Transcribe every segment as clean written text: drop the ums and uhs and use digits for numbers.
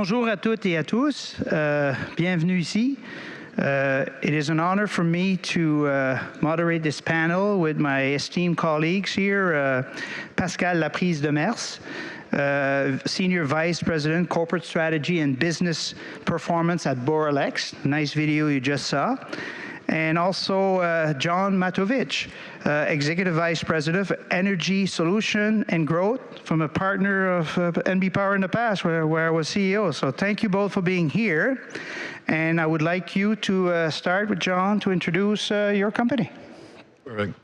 Bonjour à toutes et à tous. Bienvenue ici. It is an honor for me to moderate this panel with my esteemed colleagues here, Pascal Laprise-Demers, Senior Vice President, Corporate Strategy and Business Performance at Boralex. Nice video you just saw. And also John Matovich, Executive Vice President of Energy Solution and Growth from a partner of NB Power in the past, where I was CEO. So thank you both for being here. And I would like you to start with John to introduce your company. Perfect.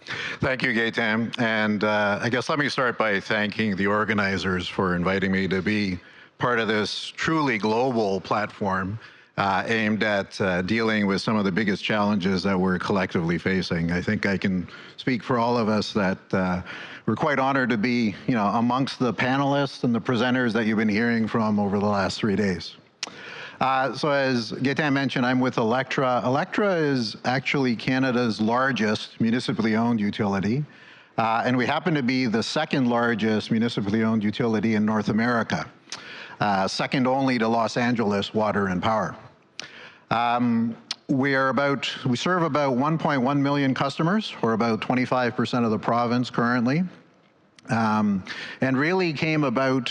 Thank you, Gaetan. And I guess let me start by thanking the organizers for inviting me to be part of this truly global platform aimed at dealing with some of the biggest challenges that we're collectively facing. I think I can speak for all of us that we're quite honored to be, amongst the panelists and the presenters that you've been hearing from over the last 3 days. So as Gaetan mentioned, I'm with Alectra. Alectra is actually Canada's largest municipally owned utility, and we happen to be the second largest municipally owned utility in North America, second only to Los Angeles Water and Power. We serve about 1.1 million customers, or about 25% of the province currently. And really came about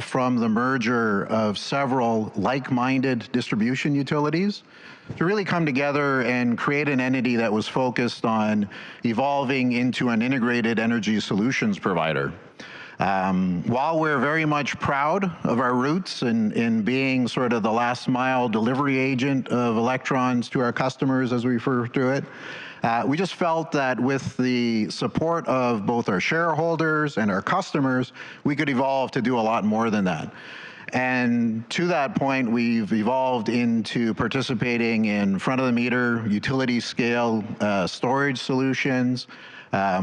from the merger of several like-minded distribution utilities to really come together and create an entity that was focused on evolving into an integrated energy solutions provider. While we're very much proud of our roots in being sort of the last mile delivery agent of electrons to our customers, as we refer to it, we just felt that with the support of both our shareholders and our customers, we could evolve to do a lot more than that. And to that point, we've evolved into participating in front-of-the-meter utility scale storage solutions.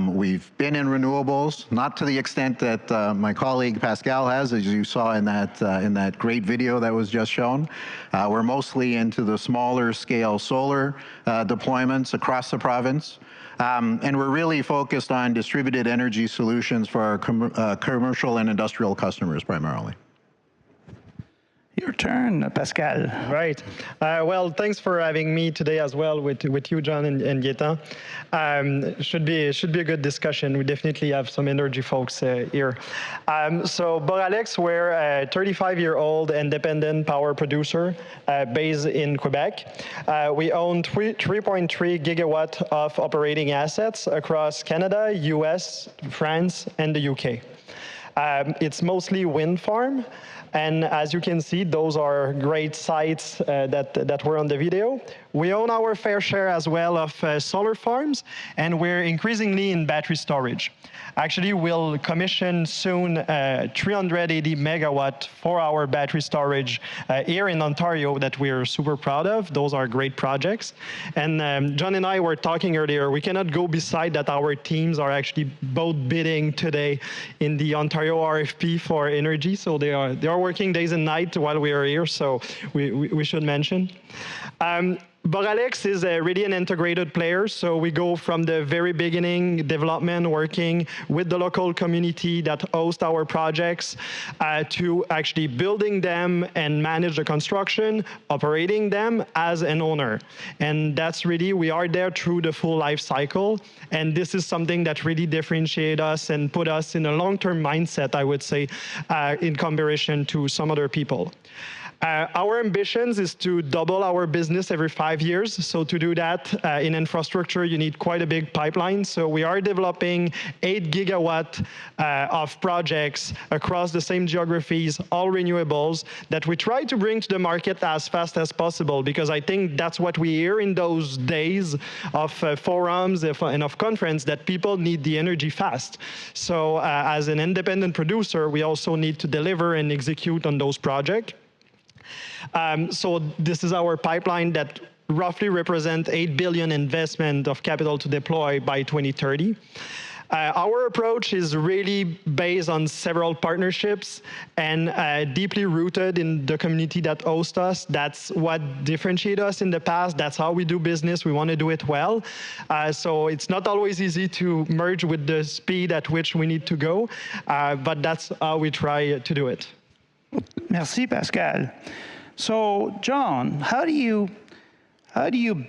We've been in renewables, not to the extent that my colleague Pascal has, as you saw in that great video that was just shown. We're mostly into the smaller scale solar deployments across the province. And we're really focused on distributed energy solutions for our commercial and industrial customers primarily. Your turn, Pascal. Right. Well, thanks for having me today as well with you, John and Gaetan. Should be a good discussion. We definitely have some energy folks here. So Boralex, we're a 35-year-old independent power producer based in Quebec. We own 3.3 gigawatt of operating assets across Canada, US, France, and the UK. It's mostly wind farm. And as you can see, those are great sites that were on the video. We own our fair share as well of solar farms, and we're increasingly in battery storage. Actually, we'll commission soon 380 megawatt for our battery storage here in Ontario that we're super proud of. Those are great projects. And John and I were talking earlier, we cannot go beside that our teams are actually both bidding today in the Ontario RFP for energy. So they are working days and nights while we are here, so we should mention. Boralex is really an integrated player, so we go from the very beginning, development, working with the local community that host our projects, to actually building them and manage the construction, operating them as an owner. And that's really, we are there through the full life cycle, and this is something that really differentiates us and put us in a long-term mindset, I would say, in comparison to some other people. Our ambitions is to double our business every 5 years. So to do that in infrastructure, you need quite a big pipeline. So we are developing 8 gigawatt of projects across the same geographies, all renewables, that we try to bring to the market as fast as possible, because I think that's what we hear in those days of forums and of conference, that people need the energy fast. So as an independent producer, we also need to deliver and execute on those projects. So this is our pipeline that roughly represents $8 billion investment of capital to deploy by 2030. Our approach is really based on several partnerships and deeply rooted in the community that hosts us. That's what differentiates us in the past. That's how we do business. We want to do it well. So it's not always easy to merge with the speed at which we need to go, but that's how we try to do it. Merci, Pascal. So, John, how do you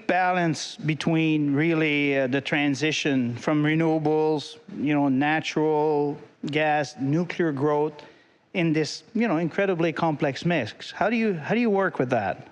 balance between really the transition from renewables, natural gas, nuclear growth in this, incredibly complex mix? How do you work with that?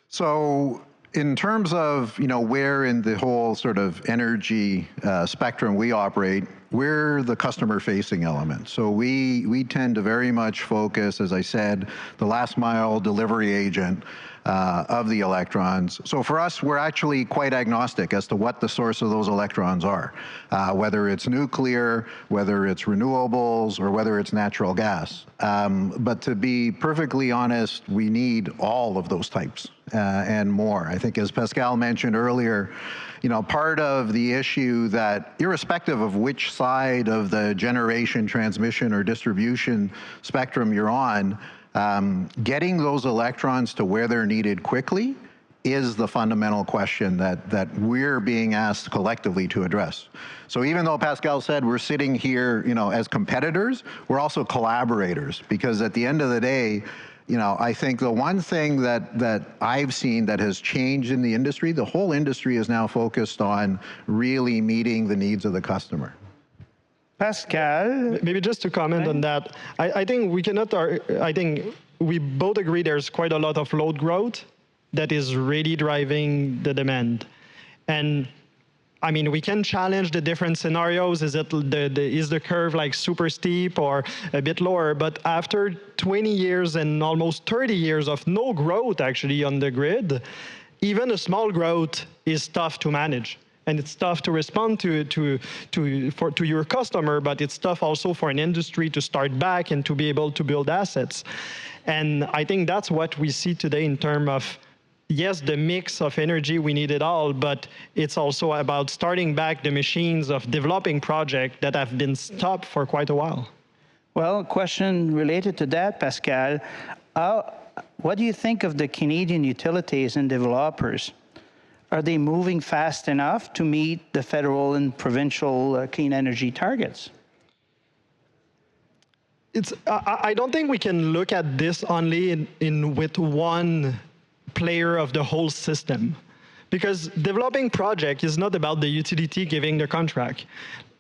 So in terms of, where in the whole sort of energy spectrum we operate, we're the customer-facing element. So we tend to very much focus, as I said, the last mile delivery agent of the electrons. So for us, we're actually quite agnostic as to what the source of those electrons are, whether it's nuclear, whether it's renewables, or whether it's natural gas. But to be perfectly honest, we need all of those types and more. I think as Pascal mentioned earlier, part of the issue that irrespective of which side of the generation, transmission, or distribution spectrum you're on, getting those electrons to where they're needed quickly is the fundamental question that we're being asked collectively to address. So even though Pascal said we're sitting here, as competitors, we're also collaborators, because at the end of the day, I think the one thing that I've seen that has changed in the industry, the whole industry is now focused on really meeting the needs of the customer. Pascal? Maybe just to comment on that, I think we cannot, I think we both agree there's quite a lot of load growth that is really driving the demand. And I mean, we can challenge the different scenarios. Is the curve like super steep or a bit lower? But after 20 years and almost 30 years of no growth actually on the grid, even a small growth is tough to manage. And it's tough to respond to your customer, but it's tough also for an industry to start back and to be able to build assets. And I think that's what we see today in terms of, yes, the mix of energy, we need it all, but it's also about starting back the machines of developing projects that have been stopped for quite a while. Well, a question related to that, Pascal. What do you think of the Canadian utilities and developers? Are they moving fast enough to meet the federal and provincial clean energy targets? I don't think we can look at this only with one player of the whole system, because developing project is not about the utility giving the contract.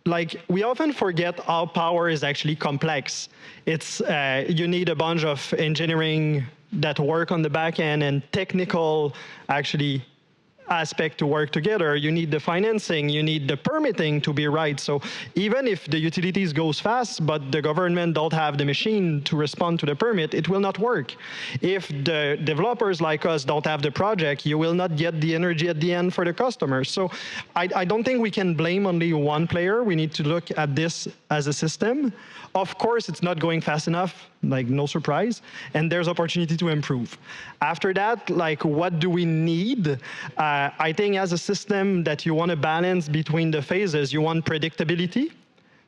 Like, we often forget how power is actually complex. It's you need a bunch of engineering that work on the back end and technical actually aspect to work together. You need the financing, you need the permitting to be right. So even if the utilities goes fast, but the government don't have the machine to respond to the permit, it will not work. If the developers like us don't have the project, you will not get the energy at the end for the customers. So I don't think we can blame only one player. We need to look at this as a system. Of course, it's not going fast enough, like no surprise, and there's opportunity to improve. After that, like, what do we need? I think as a system that you want to balance between the phases, you want predictability.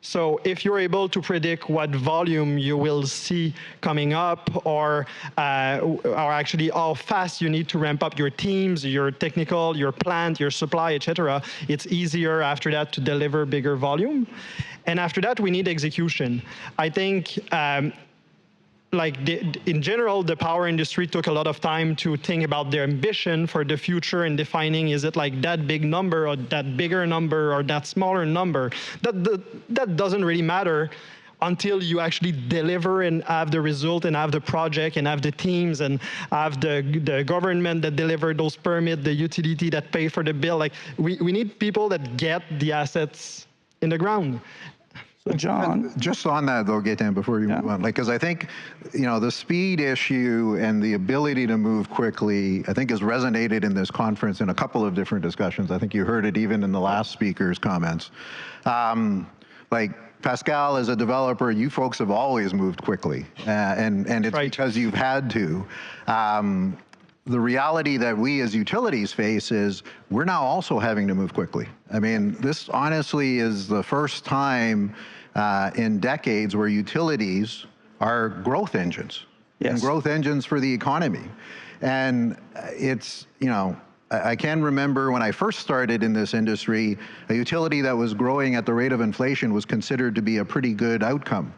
So if you're able to predict what volume you will see coming up, or actually how fast you need to ramp up your teams, your technical, your plant, your supply, etc., it's easier after that to deliver bigger volume. And after that, we need execution. I think in general, the power industry took a lot of time to think about their ambition for the future and defining, is it like that big number or that bigger number or that smaller number? That doesn't really matter until you actually deliver and have the result and have the project and have the teams and have the government that deliver those permits, the utility that pay for the bill. Like, we need people that get the assets in the ground. So John, just on that though, Gaetan, before you move on, because I think, the speed issue and the ability to move quickly, I think has resonated in this conference in a couple of different discussions. I think you heard it even in the last speaker's comments. Like, Pascal, as a developer, you folks have always moved quickly, and it's right, because you've had to. The reality that we as utilities face is we're now also having to move quickly. I mean, this honestly is the first time in decades where utilities are growth engines, and growth engines for the economy. And it's, I can remember when I first started in this industry, a utility that was growing at the rate of inflation was considered to be a pretty good outcome.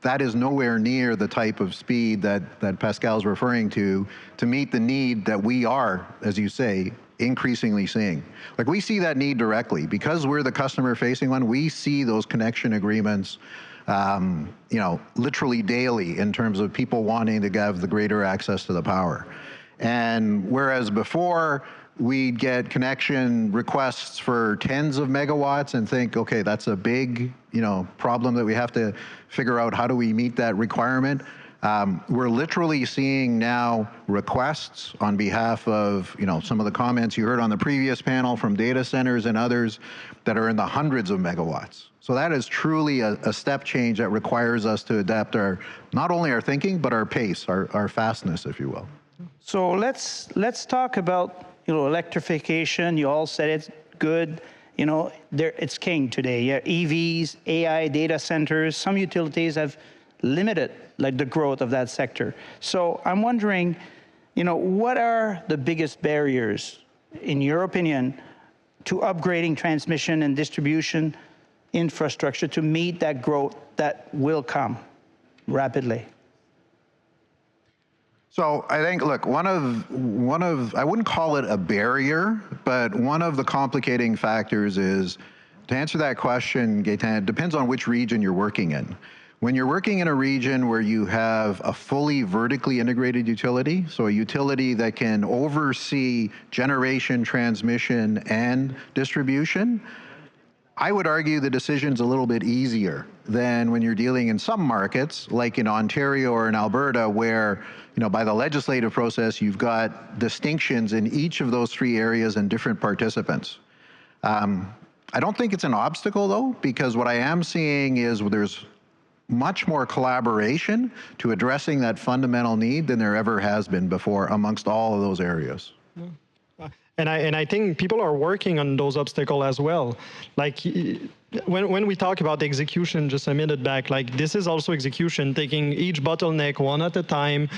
that is nowhere near the type of speed that Pascal's referring to meet the need that we are, as you say, increasingly seeing. Like, we see that need directly. Because we're the customer-facing one, we see those connection agreements you know, literally daily in terms of people wanting to have the greater access to the power. And whereas before, we'd get connection requests for tens of megawatts and think, okay, that's a big, you know, problem that we have to figure out how do we meet that requirement. We're literally seeing now requests on behalf of, you know, some of the comments you heard on the previous panel from data centers and others that are in the hundreds of megawatts. So that is truly a step change that requires us to adapt our, not only our thinking, but our pace, our fastness, if you will. So let's talk about, you know, electrification. You all said it's good. You know, it's king today. Yeah, EVs, AI, data centers. Some utilities have limited like the growth of that sector. So I'm wondering, you know, what are the biggest barriers, in your opinion, to upgrading transmission and distribution infrastructure to meet that growth that will come rapidly? So I think, look, one of I wouldn't call it a barrier, but one of the complicating factors is, to answer that question, Gaetan, it depends on which region you're working in. When you're working in a region where you have a fully vertically integrated utility, so a utility that can oversee generation, transmission, and distribution, I would argue the decision's a little bit easier than when you're dealing in some markets, like in Ontario or in Alberta, where, you know, by the legislative process, you've got distinctions in each of those three areas and different participants. I don't think it's an obstacle, though, because what I am seeing is there's much more collaboration to addressing that fundamental need than there ever has been before amongst all of those areas. And I think people are working on those obstacles as well. Like, when we talk about execution just a minute back, like, this is also execution, taking each bottleneck one at a time,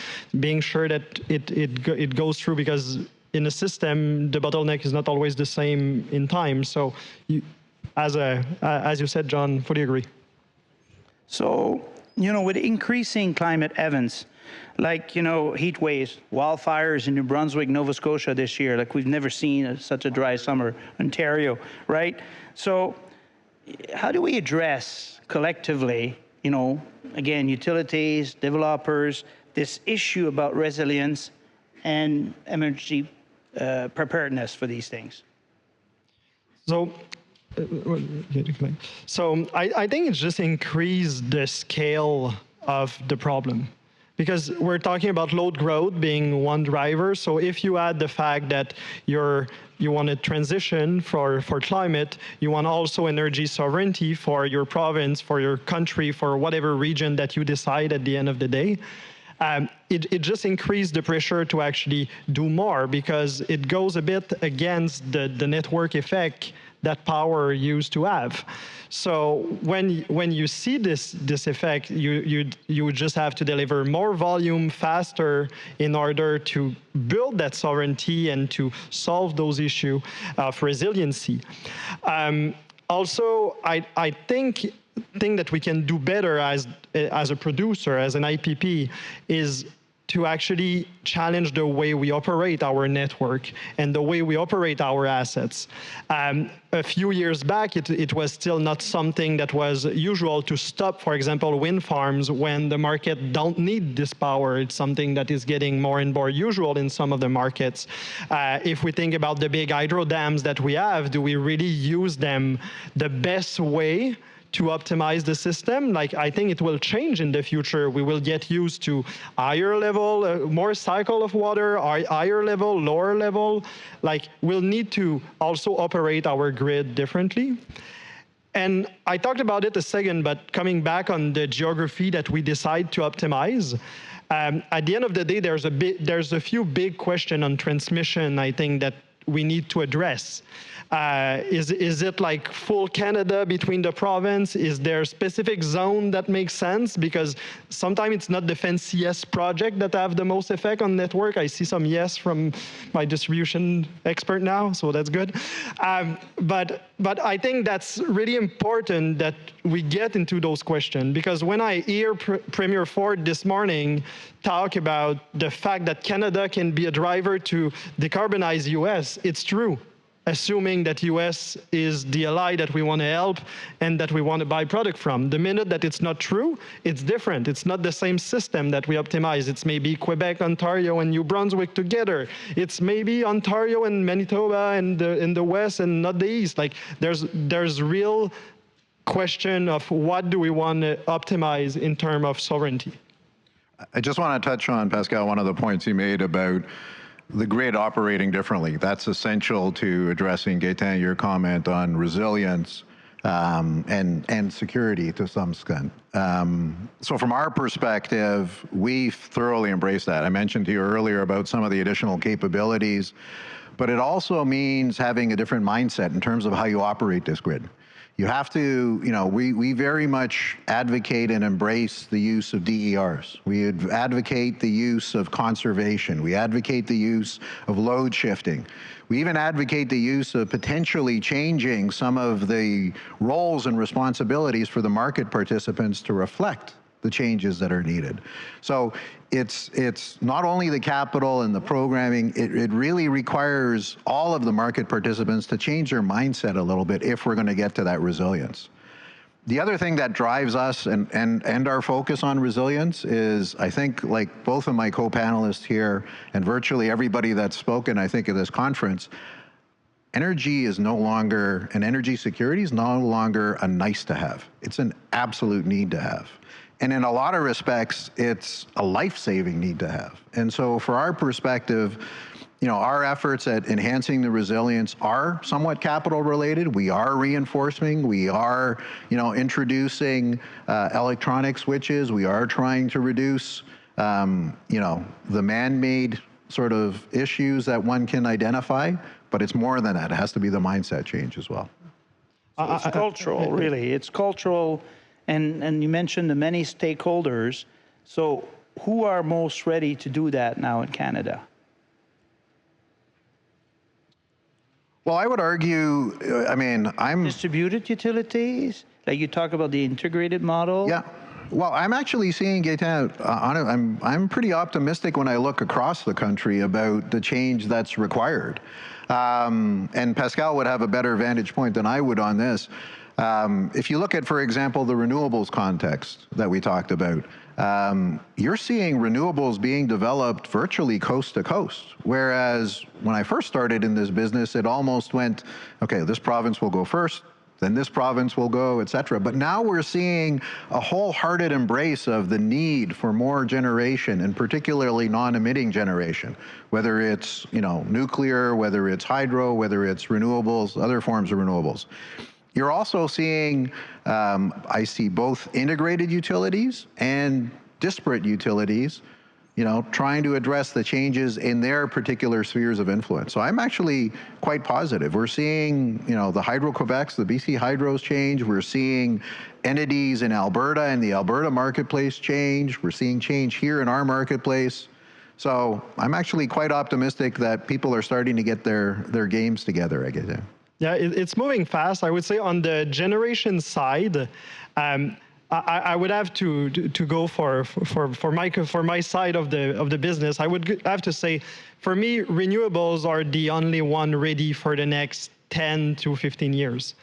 being sure that it goes through, because in a system, the bottleneck is not always the same in time. So, as you said, John, fully agree. So, you know, with increasing climate events, like, you know, heat waves, wildfires in New Brunswick, Nova Scotia this year, like we've never seen such a dry summer, Ontario, right? So how do we address collectively, you know, again, utilities, developers, this issue about resilience and emergency preparedness for these things? So I think it's just increased the scale of the problem, because we're talking about load growth being one driver. So if you add the fact that you want to transition for climate, you want also energy sovereignty for your province, for your country, for whatever region that you decide at the end of the day, it just increased the pressure to actually do more, because it goes a bit against the network effect that power used to have. So when you see this effect, you would just have to deliver more volume faster in order to build that sovereignty and to solve those issues of resiliency. Also, I think that we can do better as a producer, as an IPP, is to actually challenge the way we operate our network and the way we operate our assets. A few years back, it was still not something that was usual to stop, for example, wind farms when the market don't need this power. It's something that is getting more and more usual in some of the markets. If we think about the big hydro dams that we have, do we really use them the best way to optimize the system? Like, I think it will change in the future. We will get used to higher level, more cycle of water, higher level, lower level. Like, we'll need to also operate our grid differently. And I talked about it a second, but coming back on the geography that we decide to optimize, at the end of the day, there's a few big questions on transmission, I think, that we need to address? Is it like full Canada between the province? Is there a specific zone that makes sense? Because sometimes it's not the fanciest project that have the most effect on network. I see some yes from my distribution expert now, so that's good. But I think that's really important that we get into those questions, because when I hear Premier Ford this morning talk about the fact that Canada can be a driver to decarbonize US, it's true, assuming that US is the ally that we want to help and that we want to buy product from. The minute that it's not true, it's different. It's not the same system that we optimize. It's maybe Quebec, Ontario, and New Brunswick together. It's maybe Ontario and Manitoba and in the West and not the East. Like there's real question of what do we want to optimize in terms of sovereignty. I just want to touch on, Pascal, one of the points you made about the grid operating differently. That's essential to addressing, Gaetan, your comment on resilience and security to some extent. So from our perspective, we thoroughly embrace that. I mentioned to you earlier about some of the additional capabilities, but it also means having a different mindset in terms of how you operate this grid. You have to, we very much advocate and embrace the use of DERs. We advocate the use of conservation. We advocate the use of load shifting. We even advocate the use of potentially changing some of the roles and responsibilities for the market participants to reflect the changes that are needed. So it's not only the capital and the programming, it really requires all of the market participants to change their mindset a little bit if we're going to get to that resilience. The other thing that drives us and our focus on resilience is, I think, like both of my co-panelists here and virtually everybody that's spoken, I think, at this conference, energy is no longer, and energy security is no longer a nice to have. It's an absolute need to have. And in a lot of respects, it's a life-saving need to have. And so for our perspective, our efforts at enhancing the resilience are somewhat capital related. We are reinforcing, we are, introducing electronic switches. We are trying to reduce, the man-made sort of issues that one can identify, but it's more than that. It has to be the mindset change as well. So it's cultural, really. It's cultural. And you mentioned the many stakeholders. So who are most ready to do that now in Canada? Well, I would argue, I'm... Distributed utilities? Like you talk about the integrated model? Yeah. Well, I'm actually seeing, Gaetan, I'm pretty optimistic when I look across the country about the change that's required. And Pascal would have a better vantage point than I would on this. If you look at, for example, the renewables context that we talked about, you're seeing renewables being developed virtually coast to coast. Whereas when I first started in this business, it almost went, okay, this province will go first, then this province will go, et cetera. But now we're seeing a wholehearted embrace of the need for more generation, and particularly non-emitting generation, whether it's nuclear, whether it's hydro, whether it's renewables, other forms of renewables. You're also seeing, I see both integrated utilities and disparate utilities, trying to address the changes in their particular spheres of influence. So I'm actually quite positive. We're seeing, the Hydro-Quebecs, the BC Hydros change. We're seeing entities in Alberta and the Alberta marketplace change. We're seeing change here in our marketplace. So I'm actually quite optimistic that people are starting to get their games together, I guess. Yeah, it's moving fast. I would say on the generation side, I would have to go for my side of the business. I would have to say, for me, renewables are the only one ready for the next 10 to 15 years.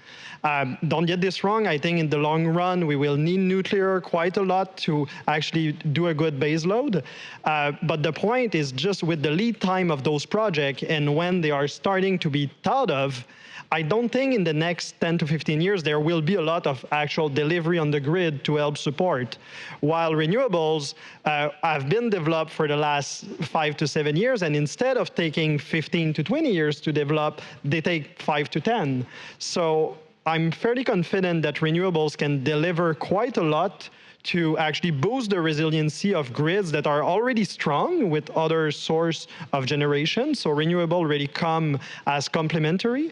Don't get this wrong. I think in the long run, we will need nuclear quite a lot to actually do a good base load. But the point is just with the lead time of those projects and when they are starting to be thought of, I don't think in the next 10 to 15 years there will be a lot of actual delivery on the grid to help support. While renewables have been developed for the last 5 to 7 years, and instead of taking 15 to 20 years to develop, they take 5 to 10. So I'm fairly confident that renewables can deliver quite a lot to actually boost the resiliency of grids that are already strong with other source of generation. So renewable really come as complementary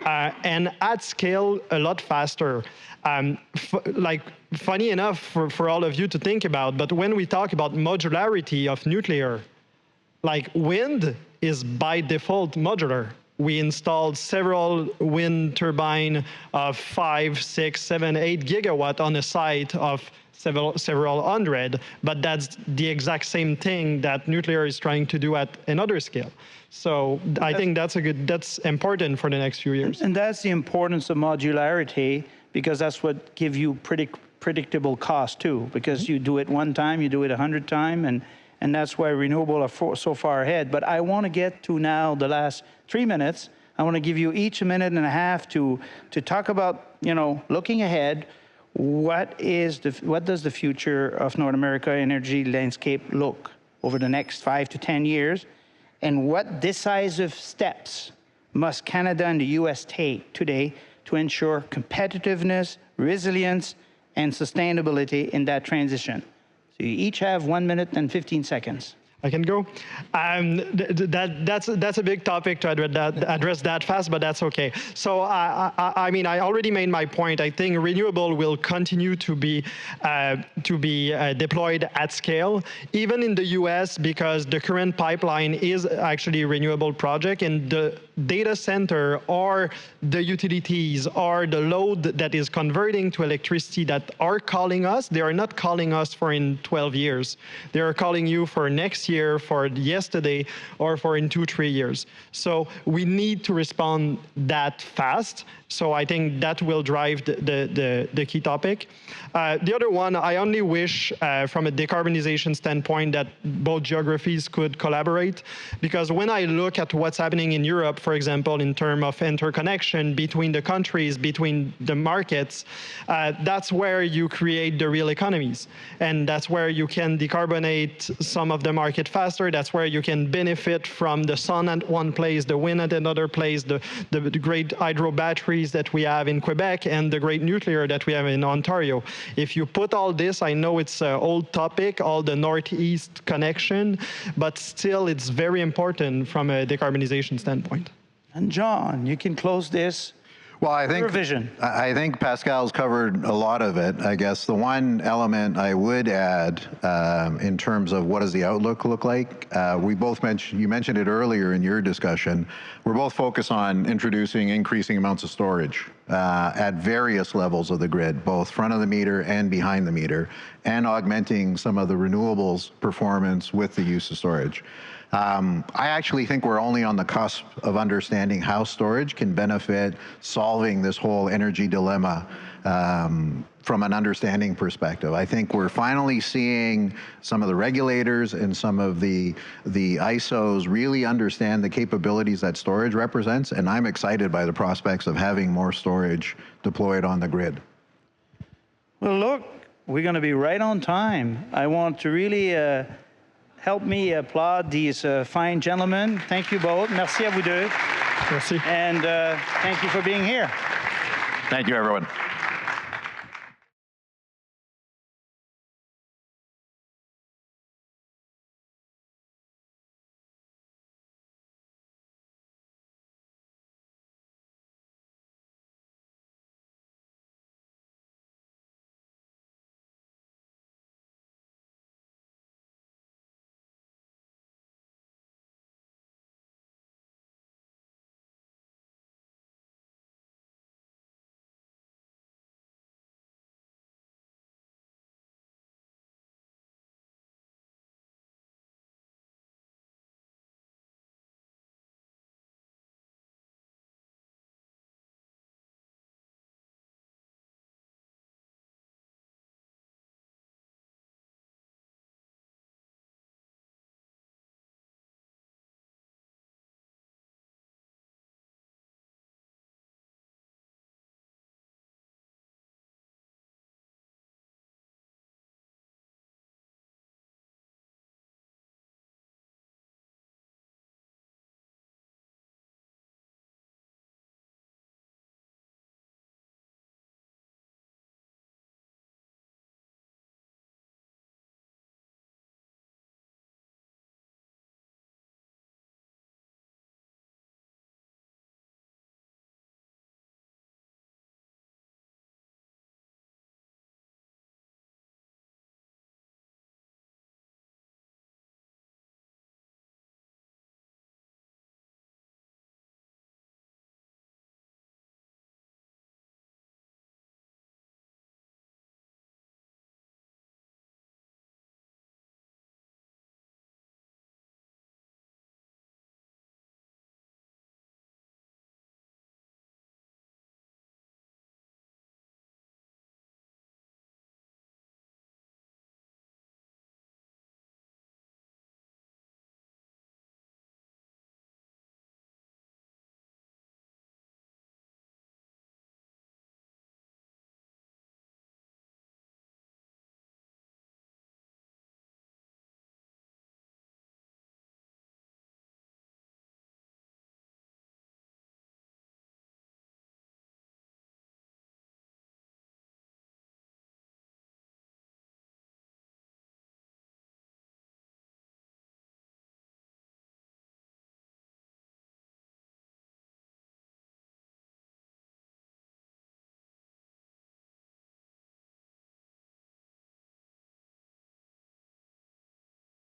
and at scale a lot faster. Funny enough for all of you to think about, but when we talk about modularity of nuclear, like wind is by default modular. We installed several wind turbine of 5, 6, 7, 8 gigawatt on a site of several hundred, but that's the exact same thing that nuclear is trying to do at another scale. So I think that's important for the next few years. And that's the importance of modularity, because that's what gives you predictable cost too, because you do it one time, you do it 100 times, and that's why renewable are so far ahead. But I want to get to now the last 3 minutes. I want to give you each a minute and a half to talk about, looking ahead. What does the future of North America energy landscape look over the next 5 to 10 years? And what decisive steps must Canada and the US take today to ensure competitiveness, resilience, and sustainability in that transition? So you each have 1 minute and 15 seconds. I can go. That's a big topic to address that fast, but that's okay. So I mean, I already made my point. I think renewable will continue to be deployed at scale, even in the U.S., because the current pipeline is actually a renewable project, and the data center or the utilities or the load that is converting to electricity that are calling us. They are not calling us for in 12 years. They are calling you for next year, for yesterday, or for in 2-3 years. So we need to respond that fast. So I think that will drive the key topic. The other one, I only wish from a decarbonization standpoint that both geographies could collaborate, because when I look at what's happening in Europe, for example, in terms of interconnection between the countries, between the markets, that's where you create the real economies. And that's where you can decarbonate some of the market faster. That's where you can benefit from the sun at one place, the wind at another place, the great hydro batteries that we have in Quebec, and the great nuclear that we have in Ontario. If you put all this, I know it's an old topic, all the Northeast connection, but still it's very important from a decarbonization standpoint. And John, you can close this. Well, I think Pascal's covered a lot of it. I guess the one element I would add in terms of what does the outlook look like, you mentioned it earlier in your discussion, we're both focused on introducing increasing amounts of storage at various levels of the grid, both front of the meter and behind the meter, and augmenting some of the renewables performance with the use of storage. I actually think we're only on the cusp of understanding how storage can benefit solving this whole energy dilemma from an understanding perspective. I think we're finally seeing some of the regulators and some of the ISOs really understand the capabilities that storage represents, and I'm excited by the prospects of having more storage deployed on the grid. Well, look, we're going to be right on time. I want to really help me applaud these fine gentlemen. Thank you both. Merci à vous deux. Merci. And thank you for being here. Thank you, everyone.